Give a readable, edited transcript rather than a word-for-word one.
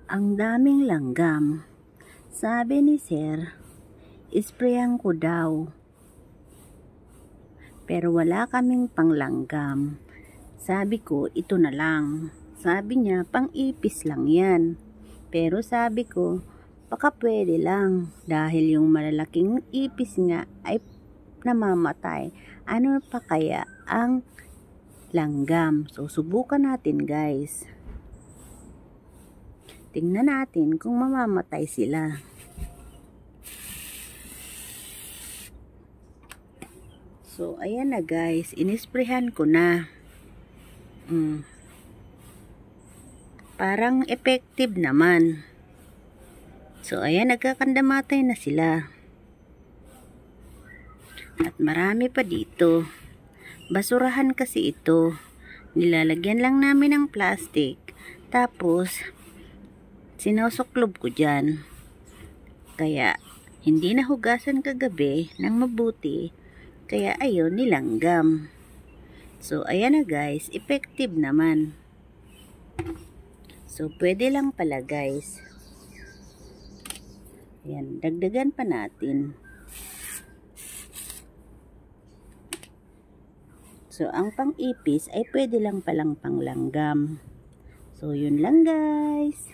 Ang daming langgam. Sabi ni Sir, isprayan ko daw. Pero wala kaming panglanggam. Sabi ko, ito na lang. Sabi niya, pang-ipis lang yan. Pero sabi ko, baka pwede lang. Dahil yung malalaking ipis nga ay namamatay. Ano pa kaya ang langgam? So, subukan natin guys. Tingnan natin kung mamamatay sila. So, ayan na guys. Inisprehan ko na. Parang effective naman. So, ayan. Nagkakandamatay na sila. At marami pa dito. Basurahan kasi ito. Nilalagyan lang namin ng plastic. Tapos, sinusuklob ko dyan. Kaya, hindi nahugasan kagabi ng mabuti. Kaya, ayun, nilanggam. So, ayan na guys. Effective naman. So, pwede lang pala guys. Ayan, dagdagan pa natin. So, ang pang-ipis ay pwede lang palang panglanggam. So, yun lang guys.